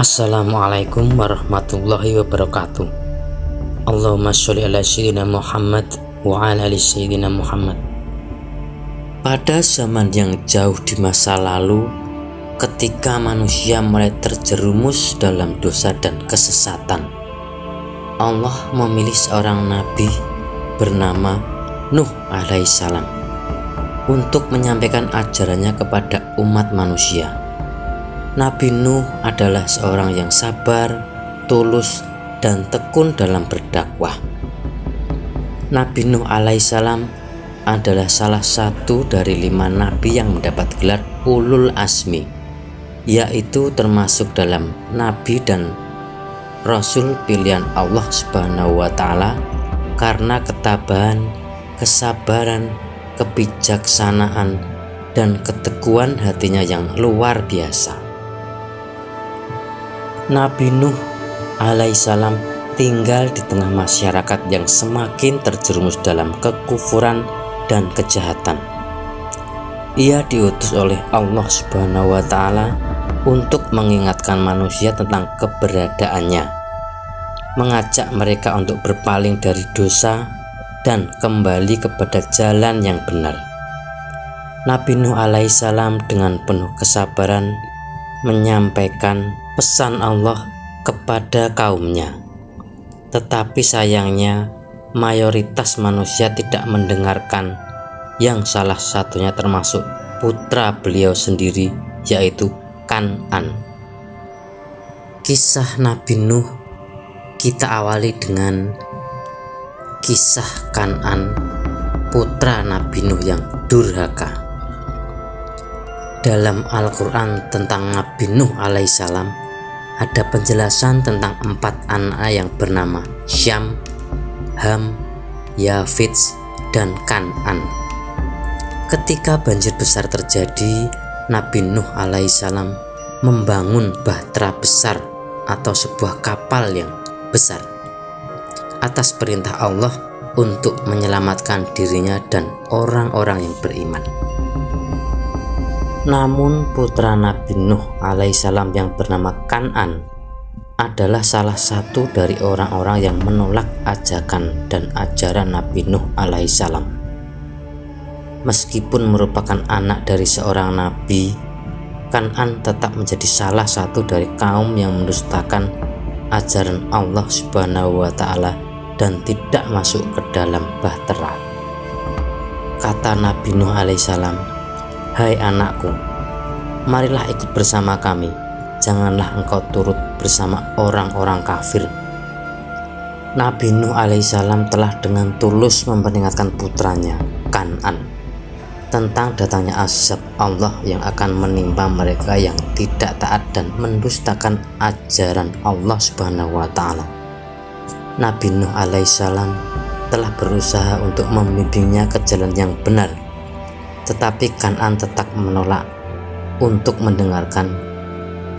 Assalamualaikum warahmatullahi wabarakatuh. Allahumma sholli ala sayyidina Muhammad wa ala ali sayyidina Muhammad. Pada zaman yang jauh di masa lalu, ketika manusia mulai terjerumus dalam dosa dan kesesatan, Allah memilih seorang nabi bernama Nuh alaihissalam untuk menyampaikan ajarannya kepada umat manusia. Nabi Nuh adalah seorang yang sabar, tulus, dan tekun dalam berdakwah. Nabi Nuh alaihissalam adalah salah satu dari 5 nabi yang mendapat gelar Ulul Azmi, yaitu termasuk dalam nabi dan rasul pilihan Allah Subhanahu wa Ta'ala karena ketabahan, kesabaran, kebijaksanaan, dan keteguhan hatinya yang luar biasa. Nabi Nuh alaihissalam tinggal di tengah masyarakat yang semakin terjerumus dalam kekufuran dan kejahatan. Ia diutus oleh Allah Subhanahu wa Ta'ala untuk mengingatkan manusia tentang keberadaannya, mengajak mereka untuk berpaling dari dosa dan kembali kepada jalan yang benar. Nabi Nuh alaihissalam dengan penuh kesabaran menyampaikan pesan Allah kepada kaumnya. Tetapi sayangnya mayoritas manusia tidak mendengarkan, yang salah satunya termasuk putra beliau sendiri, yaitu Kan'an. Kisah Nabi Nuh kita awali dengan kisah Kan'an, putra Nabi Nuh yang durhaka. Dalam Al-Quran tentang Nabi Nuh alaihissalam ada penjelasan tentang 4 anak yang bernama Syam, Ham, Yafits, dan Kan'an. Ketika banjir besar terjadi, Nabi Nuh alaihissalam membangun bahtera besar atau sebuah kapal yang besar atas perintah Allah untuk menyelamatkan dirinya dan orang-orang yang beriman. Namun putra Nabi Nuh alaihissalam yang bernama Kan'an adalah salah satu dari orang-orang yang menolak ajakan dan ajaran Nabi Nuh alaihissalam. Meskipun merupakan anak dari seorang nabi, Kan'an tetap menjadi salah satu dari kaum yang mendustakan ajaran Allah Subhanahu wa Ta'ala dan tidak masuk ke dalam bahtera. Kata Nabi Nuh alaihissalam, "Hai anakku, marilah ikut bersama kami, janganlah engkau turut bersama orang-orang kafir." Nabi Nuh alaihissalam telah dengan tulus memperingatkan putranya Kan'an tentang datangnya azab Allah yang akan menimpa mereka yang tidak taat dan mendustakan ajaran Allah Subhanahu wa Ta'ala. Nabi Nuh alaihissalam telah berusaha untuk membimbingnya ke jalan yang benar, tetapi Kan'an tetap menolak untuk mendengarkan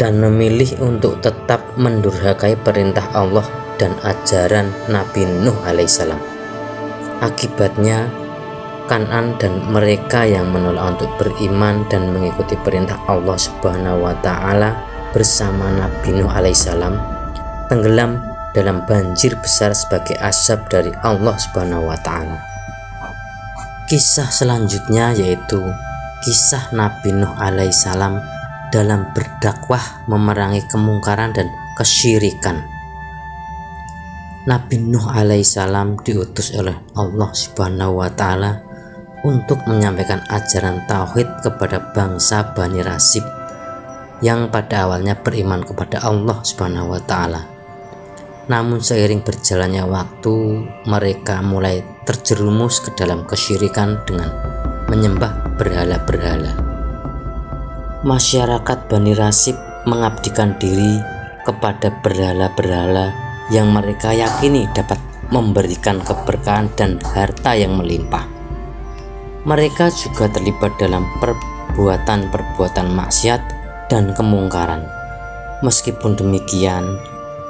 dan memilih untuk tetap mendurhakai perintah Allah dan ajaran Nabi Nuh alaihissalam. Akibatnya Kan'an dan mereka yang menolak untuk beriman dan mengikuti perintah Allah Subhanahu wa Ta'ala bersama Nabi Nuh alaihissalam tenggelam dalam banjir besar sebagai azab dari Allah Subhanahu wa Ta'ala. Kisah selanjutnya yaitu kisah Nabi Nuh alaihissalam dalam berdakwah memerangi kemungkaran dan kesyirikan. Nabi Nuh alaihissalam diutus oleh Allah Subhanahu wa Ta'ala untuk menyampaikan ajaran tauhid kepada bangsa Bani Rasib yang pada awalnya beriman kepada Allah Subhanahu wa Ta'ala. Namun seiring berjalannya waktu, mereka mulai terjerumus ke dalam kesyirikan dengan menyembah berhala-berhala. Masyarakat Bani Rasib mengabdikan diri kepada berhala-berhala yang mereka yakini dapat memberikan keberkahan dan harta yang melimpah. Mereka juga terlibat dalam perbuatan-perbuatan maksiat dan kemungkaran. Meskipun demikian,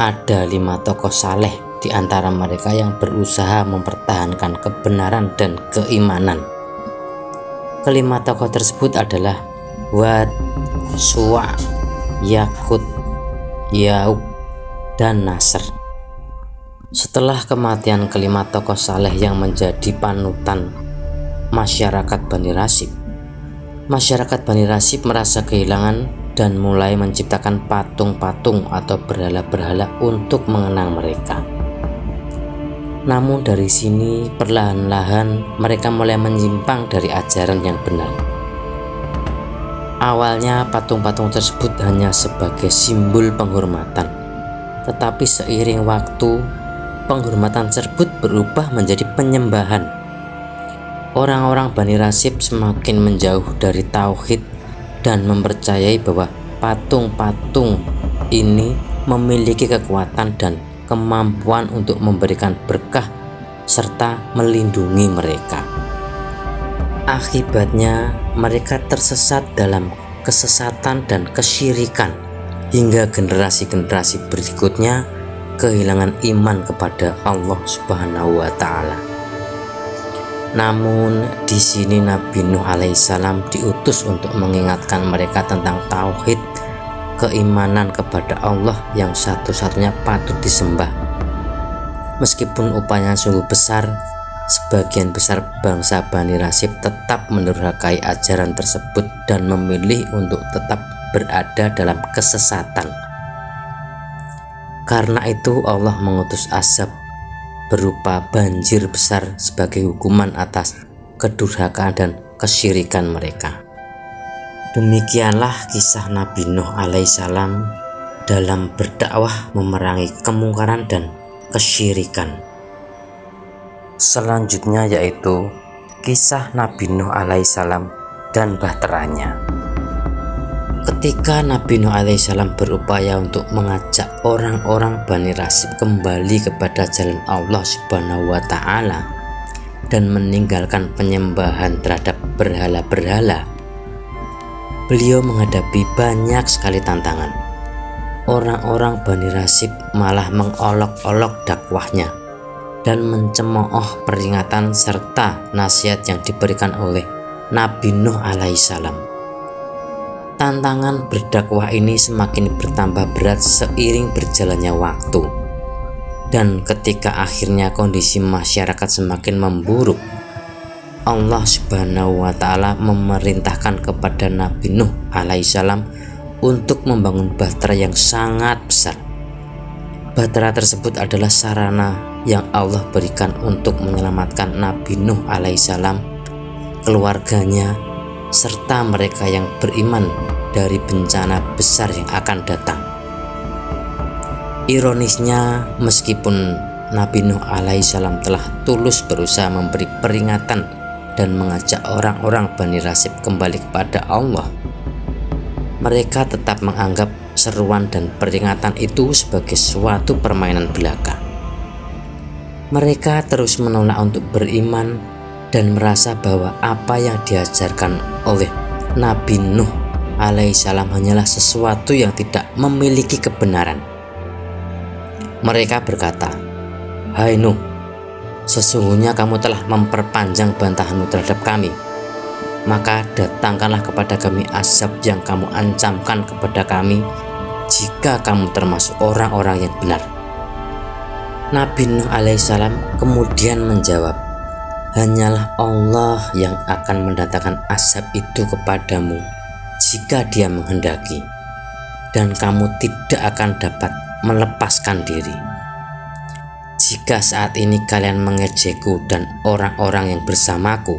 ada 5 tokoh saleh di antara mereka yang berusaha mempertahankan kebenaran dan keimanan. Kelima tokoh tersebut adalah Wad, Suwa, Yakut, Ya'uq, dan Nasr. Setelah kematian kelima tokoh saleh yang menjadi panutan masyarakat Bani Rasib, masyarakat Bani Rasib merasa kehilangan dan mulai menciptakan patung-patung atau berhala-berhala untuk mengenang mereka. Namun dari sini perlahan-lahan mereka mulai menyimpang dari ajaran yang benar. Awalnya patung-patung tersebut hanya sebagai simbol penghormatan, tetapi seiring waktu penghormatan tersebut berubah menjadi penyembahan. Orang-orang Bani Rasib semakin menjauh dari tauhid dan mempercayai bahwa patung-patung ini memiliki kekuatan dan kemampuan untuk memberikan berkah serta melindungi mereka. Akibatnya mereka tersesat dalam kesesatan dan kesyirikan hingga generasi-generasi berikutnya kehilangan iman kepada Allah Subhanahu wa Ta'ala. Namun di sini Nabi Nuh alaihissalam diutus untuk mengingatkan mereka tentang tauhid, keimanan kepada Allah yang satu-satunya patut disembah. Meskipun upayanya sungguh besar, sebagian besar bangsa Bani Rasib tetap mendurhakai ajaran tersebut dan memilih untuk tetap berada dalam kesesatan. Karena itu Allah mengutus azab berupa banjir besar sebagai hukuman atas kedurhakaan dan kesyirikan mereka. Demikianlah kisah Nabi Nuh alaihissalam dalam berdakwah memerangi kemungkaran dan kesyirikan. Selanjutnya yaitu kisah Nabi Nuh alaihissalam dan bahteranya. Ketika Nabi Nuh alaihissalam berupaya untuk mengajak orang-orang Bani Rasib kembali kepada jalan Allah Subhanahu wa Ta'ala dan meninggalkan penyembahan terhadap berhala-berhala, beliau menghadapi banyak sekali tantangan. Orang-orang Bani Rasib malah mengolok-olok dakwahnya dan mencemooh peringatan serta nasihat yang diberikan oleh Nabi Nuh alaihissalam. Tantangan berdakwah ini semakin bertambah berat seiring berjalannya waktu, dan ketika akhirnya kondisi masyarakat semakin memburuk, Allah Subhanahu wa Ta'ala memerintahkan kepada Nabi Nuh alaihissalam untuk membangun bahtera yang sangat besar. Bahtera tersebut adalah sarana yang Allah berikan untuk menyelamatkan Nabi Nuh alaihissalam, keluarganya, serta mereka yang beriman dari bencana besar yang akan datang. Ironisnya, meskipun Nabi Nuh alaihissalam telah tulus berusaha memberi peringatan dan mengajak orang-orang Bani Rasib kembali kepada Allah, mereka tetap menganggap seruan dan peringatan itu sebagai suatu permainan belaka. Mereka terus menolak untuk beriman dan merasa bahwa apa yang diajarkan oleh Nabi Nuh alaihissalam hanyalah sesuatu yang tidak memiliki kebenaran. Mereka berkata, "Hai Nuh, sesungguhnya kamu telah memperpanjang bantahanmu terhadap kami. Maka datangkanlah kepada kami azab yang kamu ancamkan kepada kami jika kamu termasuk orang-orang yang benar." Nabi Nuh alaihissalam kemudian menjawab, "Hanyalah Allah yang akan mendatangkan azab itu kepadamu jika Dia menghendaki, dan kamu tidak akan dapat melepaskan diri. Jika saat ini kalian mengejekku dan orang-orang yang bersamaku,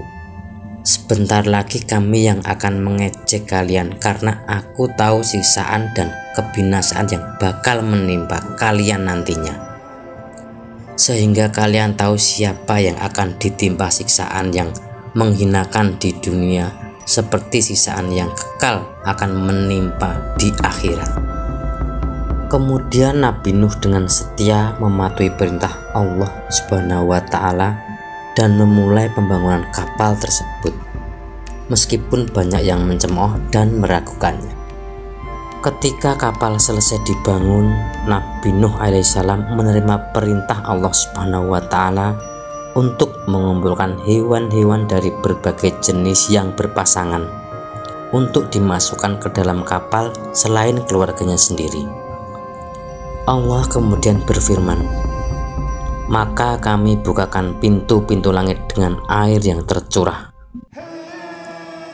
sebentar lagi kami yang akan mengejek kalian, karena aku tahu siksaan dan kebinasaan yang bakal menimpa kalian nantinya. Sehingga kalian tahu siapa yang akan ditimpa siksaan yang menghinakan di dunia, seperti siksaan yang kekal akan menimpa di akhirat." Kemudian Nabi Nuh dengan setia mematuhi perintah Allah Subhanahu wa Ta'ala dan memulai pembangunan kapal tersebut, meskipun banyak yang mencemooh dan meragukannya. Ketika kapal selesai dibangun, Nabi Nuh alaihissalam menerima perintah Allah Subhanahu wa Ta'ala untuk mengumpulkan hewan-hewan dari berbagai jenis yang berpasangan untuk dimasukkan ke dalam kapal selain keluarganya sendiri. Allah kemudian berfirman, maka kami bukakan pintu-pintu langit dengan air yang tercurah.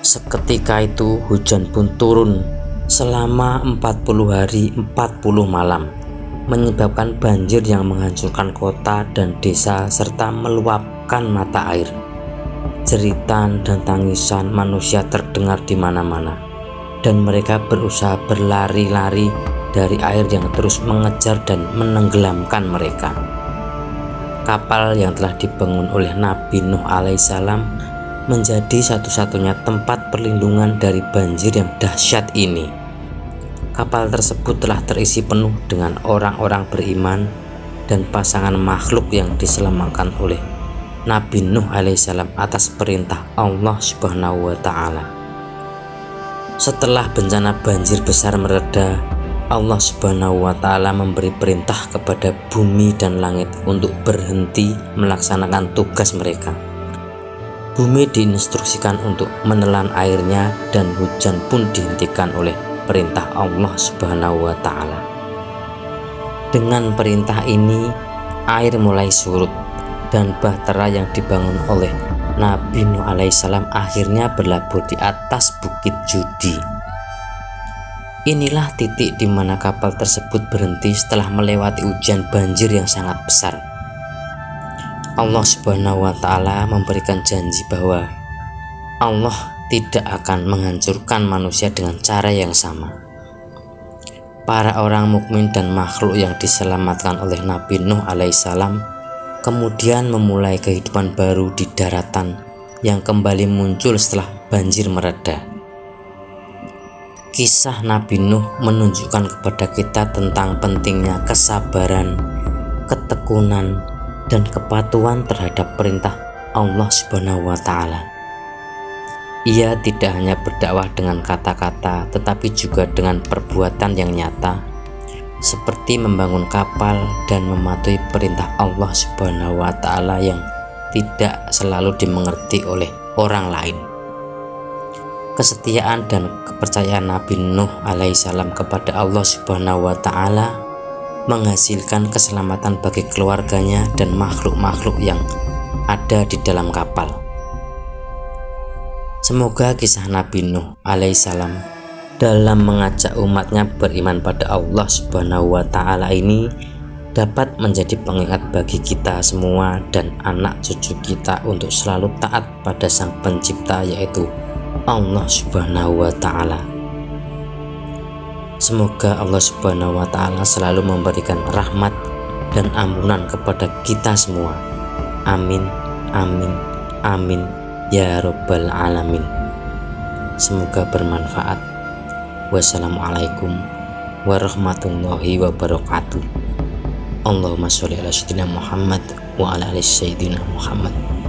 Seketika itu hujan pun turun selama 40 hari 40 malam, menyebabkan banjir yang menghancurkan kota dan desa serta meluapkan mata air. Jeritan dan tangisan manusia terdengar di mana-mana, dan mereka berusaha berlari-lari dari air yang terus mengejar dan menenggelamkan mereka. Kapal yang telah dibangun oleh Nabi Nuh alaihissalam menjadi satu-satunya tempat perlindungan dari banjir yang dahsyat ini. Kapal tersebut telah terisi penuh dengan orang-orang beriman dan pasangan makhluk yang diselamatkan oleh Nabi Nuh alaihissalam atas perintah Allah Subhanahu wa ta'ala. Setelah bencana banjir besar mereda, Allah Subhanahu wa ta'ala memberi perintah kepada bumi dan langit untuk berhenti melaksanakan tugas mereka. Bumi diinstruksikan untuk menelan airnya dan hujan pun dihentikan oleh perintah Allah Subhanahu wa ta'ala. Dengan perintah ini, air mulai surut dan bahtera yang dibangun oleh Nabi Nuh alaihissalam akhirnya berlabuh di atas bukit Judi. Inilah titik di mana kapal tersebut berhenti setelah melewati hujan banjir yang sangat besar. Allah Subhanahu wa ta'ala memberikan janji bahwa Allah tidak akan menghancurkan manusia dengan cara yang sama. Para orang mukmin dan makhluk yang diselamatkan oleh Nabi Nuh alaihissalam kemudian memulai kehidupan baru di daratan yang kembali muncul setelah banjir mereda. Kisah Nabi Nuh menunjukkan kepada kita tentang pentingnya kesabaran, ketekunan, dan kepatuhan terhadap perintah Allah Subhanahu wa ta'ala. Ia tidak hanya berdakwah dengan kata-kata, tetapi juga dengan perbuatan yang nyata, seperti membangun kapal dan mematuhi perintah Allah Subhanahu wa ta'ala yang tidak selalu dimengerti oleh orang lain. Kesetiaan dan kepercayaan Nabi Nuh alaihissalam kepada Allah Subhanahu wa ta'ala menghasilkan keselamatan bagi keluarganya dan makhluk-makhluk yang ada di dalam kapal. Semoga kisah Nabi Nuh alaihissalam dalam mengajak umatnya beriman pada Allah Subhanahu wa ta'ala ini dapat menjadi pengingat bagi kita semua dan anak cucu kita untuk selalu taat pada Sang Pencipta, yaitu Allah Subhanahu wa ta'ala. Semoga Allah Subhanahu wa ta'ala selalu memberikan rahmat dan ampunan kepada kita semua. Amin, amin, amin ya Rabbal alamin. Semoga bermanfaat. Wassalamualaikum warahmatullahi wabarakatuh. Allahumma sholli ala sayyidina Muhammad wa ala ali sayyidina Muhammad.